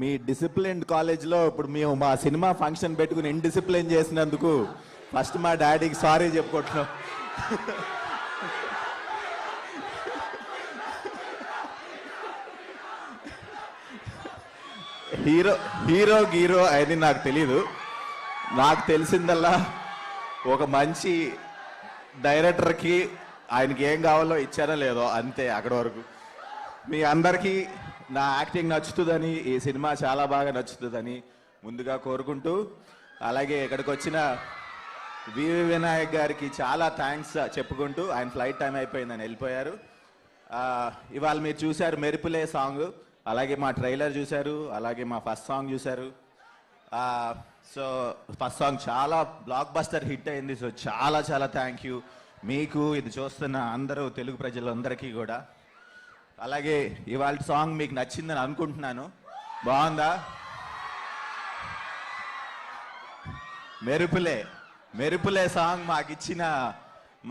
మీ discipline కాలేజ్లో ఇప్పుడు మేము మా సినిమా ఫంక్షన్ పెట్టుకుని ఇన్డిసిప్లిన్ చేసినందుకు ఫస్ట్ మా డాడీకి సారీ చెప్పుకుంటున్నాం. హీరో గీరో అది నాకు తెలీదు. నాకు తెలిసిందల్లా ఒక మంచి డైరెక్టర్కి ఆయనకి ఏం కావాలో ఇచ్చారో లేదో అంతే, అక్కడి వరకు. మీ అందరికీ నా యాక్టింగ్ నచ్చుతుందని, ఈ సినిమా చాలా బాగా నచ్చుతుందని ముందుగా కోరుకుంటూ, అలాగే ఇక్కడికి వచ్చిన వివి వినాయక్ గారికి చాలా థ్యాంక్స్ చెప్పుకుంటూ, ఆయన ఫ్లైట్ టైం అయిపోయిందని వెళ్ళిపోయారు. ఇవాళ మీరు చూశారు మెరుపులే సాంగ్, అలాగే మా ట్రైలర్ చూశారు, అలాగే మా ఫస్ట్ సాంగ్ చూశారు. సో ఫస్ట్ సాంగ్ చాలా బ్లాక్ బస్టర్ హిట్ అయింది. సో చాలా చాలా థ్యాంక్ యూ మీకు, ఇది చూస్తున్న అందరూ తెలుగు ప్రజలందరికీ కూడా. అలాగే ఇవాళ సాంగ్ మీకు నచ్చిందని అనుకుంటున్నాను. బాగుందా? మెరుపులే సాంగ్ మాకు ఇచ్చిన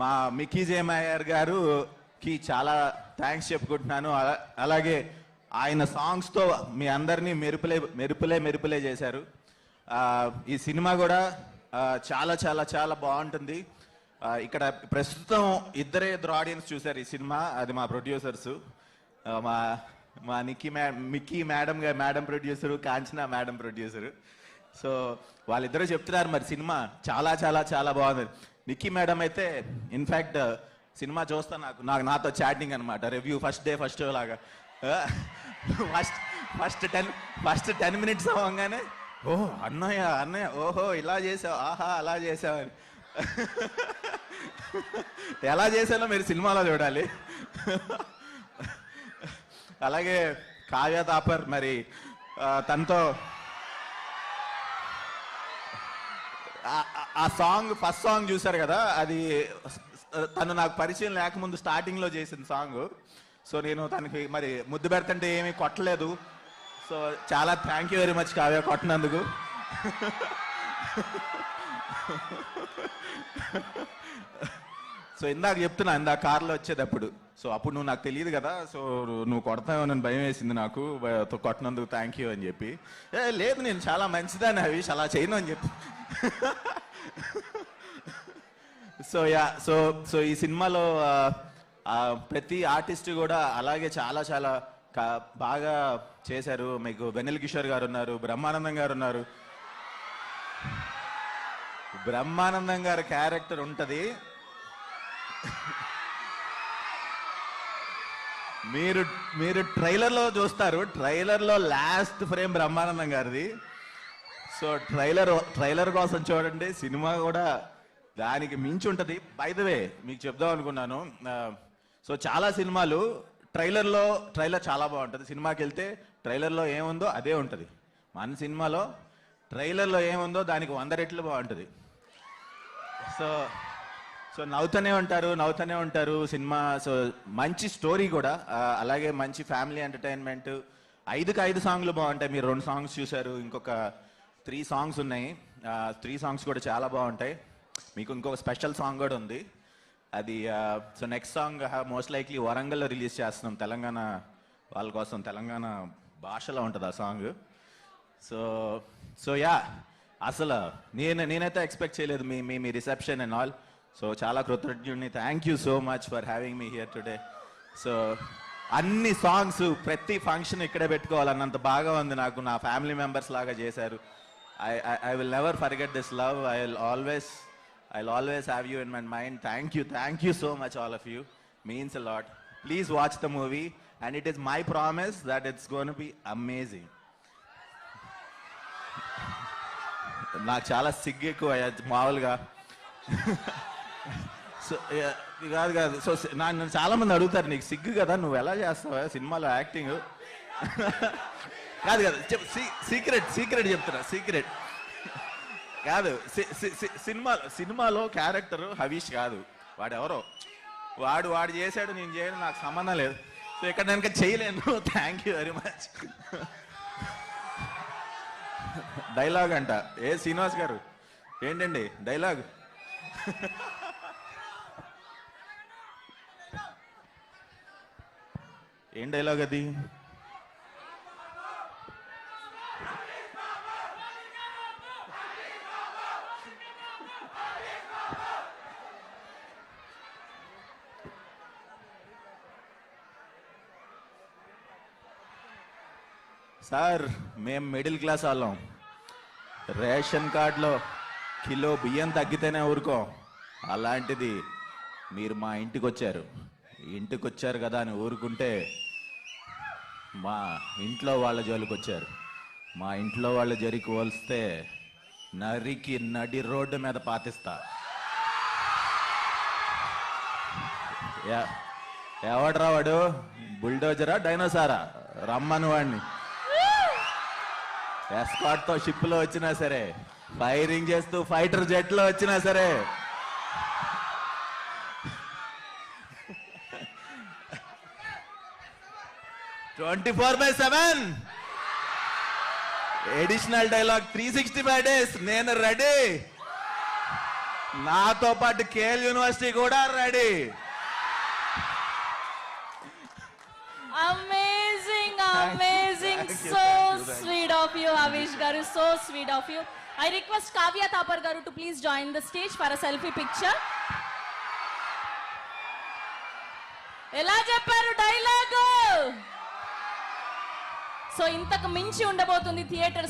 మా మిక్కీ జేమయ్యర్ గారుకి చాలా థ్యాంక్స్ చెప్పుకుంటున్నాను. అలాగే ఆయన సాంగ్స్తో మీ అందరినీ మెరుపులే చేశారు. ఈ సినిమా కూడా చాలా చాలా చాలా బాగుంటుంది. ఇక్కడ ప్రస్తుతం ఇద్దరు ఆడియన్స్ చూశారు ఈ సినిమా, అది మా ప్రొడ్యూసర్స్, మా Mickey madam producer, Kanchana madam producer. So వాళ్ళిద్దరూ చెప్తున్నారు మరి సినిమా చాలా చాలా చాలా బాగుంది. నిక్కీ మేడం అయితే ఇన్ఫ్యాక్ట్ సినిమా చూస్తా నాతో చాటింగ్ అనమాట, review first day first show లాగా. ఫస్ట్ 10 minutes అవ్వగానే ఓహో అన్నయ్య ఓహో ఇలా చేసావు, ఆహా అలా చేసావు అని. ఎలా చేశానో మీరు సినిమాలో చూడాలి. అలాగే కావ్య తాపర్, మరి తనతో ఆ సాంగ్ ఫస్ట్ సాంగ్ చూశారు కదా, అది తను నాకు పరిచయం లేకముందు స్టార్టింగ్లో చేసిన సాంగ్. సో నేను తనకి మరి ముద్దు పెడుతుంటే ఏమీ కొట్టలేదు. సో చాలా thank you very much Kavya కొట్టినందుకు. సో ఇందాక కార్లో వచ్చేటప్పుడు, సో అప్పుడు నువ్వు నాకు తెలియదు కదా, సో నువ్వు కొడతావు నన్ను భయం వేసింది నాకు, కొట్టినందుకు థ్యాంక్ యూ అని చెప్పి. లేదు నేను చాలా మంచిదాన్ని హరీష్, అలా చేయను అని చెప్పి. సో ఈ సినిమాలో ప్రతి ఆర్టిస్ట్ కూడా అలాగే చాలా చాలా బాగా చేశారు. మీకు వెన్నెల కిషోర్ గారు ఉన్నారు, బ్రహ్మానందం గారు ఉన్నారు. బ్రహ్మానందం గారి క్యారెక్టర్ ఉంటుంది, మీరు ట్రైలర్లో చూస్తారు. ట్రైలర్లో లాస్ట్ ఫ్రేమ్ బ్రహ్మానందం గారిది. సో ట్రైలర్ కోసం చూడండి, సినిమా కూడా దానికి మించి ఉంటుంది. బై ద వే మీకు చెప్దాం అనుకున్నాను, సో చాలా సినిమాలు ట్రైలర్ చాలా బాగుంటుంది, సినిమాకి వెళ్తే ట్రైలర్లో ఏముందో అదే ఉంటుంది. మన సినిమాలో ట్రైలర్లో ఏముందో దానికి 100 రెట్లు బాగుంటుంది. సో నవ్వుతూనే ఉంటారు సినిమా. సో మంచి స్టోరీ కూడా, అలాగే మంచి ఫ్యామిలీ ఎంటర్టైన్మెంట్. 5కి 5 సాంగ్లు బాగుంటాయి. మీరు 2 సాంగ్స్ చూశారు, ఇంకొక 3 సాంగ్స్ ఉన్నాయి. 3 సాంగ్స్ కూడా చాలా బాగుంటాయి. మీకు ఇంకొక స్పెషల్ సాంగ్ కూడా ఉంది, అది so next song most likely వరంగల్లో రిలీజ్ చేస్తున్నాం, తెలంగాణ వాళ్ళ కోసం. తెలంగాణ భాషలో ఉంటుంది ఆ సాంగ్. సో యా, అసలు నేనైతే ఎక్స్పెక్ట్ చేయలేదు మీ రిసెప్షన్ అండ్ ఆల్. సో చాలా కృతజ్ఞుడిని. Thank you so much for having me here today. So అన్ని సాంగ్స్ ప్రతి ఫంక్షన్ ఇక్కడే పెట్టుకోవాలన్నంత బాగా ఉంది నాకు. నా ఫ్యామిలీ మెంబర్స్ లాగా చేశారు. I will never forget this love. I'll always have you in my mind. Thank you so much, all of you. Means a lot. Please watch the movie, and it is my promise that it's going to be amazing. నాకు చాలా సిగ్గు ఎక్కువ మామూలుగా. So కాదు. So నన్ను చాలా మంది అడుగుతారు, నీకు సిగ్గు కదా, నువ్వు ఎలా చేస్తావా సినిమాలో యాక్టింగ్? కాదు సీక్రెట్ చెప్తున్నా, సీక్రెట్ కాదు. సినిమాలో క్యారెక్టర్ హరీష్ కాదు, వాడెవరో వాడు చేశాడు, నేను చేయను, నాకు సంబంధం లేదు. సో ఇక్కడ నేను చేయలేను. Thank you very much. Dialogue అంట, శ్రీనివాస్ గారు ఏంటండి డైలాగ్? ఏం డైలాగ్ అది? సార్ మేము మిడిల్ క్లాస్ వాళ్ళం, రేషన్ కార్డులో కిలో బియ్యం తగ్గితేనే ఊరుకోం. అలాంటిది మీరు మా ఇంటికి వచ్చారు కదా అని ఊరుకుంటే మా ఇంట్లో వాళ్ళ జోలికి వచ్చారు. మా ఇంట్లో వాళ్ళ జరికి పోలిస్తే నరికి నడి రోడ్డు మీద పాతిస్తా. ఎవడ్రా వాడు? బుల్డోజరా డైనోసారా? రమ్మను వాడిని. ఎస్కాట్ తో షిప్ లో వచ్చినా సరే, ఫైరింగ్ చేస్తూ ఫైటర్ జెట్ లో వచ్చినా సరే, 24/7 ఎడిషనల్ డైలాగ్ 365 డేస్ నేను రెడీ. నాతో పాటు కేఎల్ యూనివర్సిటీ కూడా ready. Amazing, amazing. So sweet of you, Avish garu. So sweet of you. I request Kavya Thapar garu to please join the stage for a selfie picture. ఎలా చెప్పారు dialogue? So ఇంతకు మించి ఉండబోతుంది theatre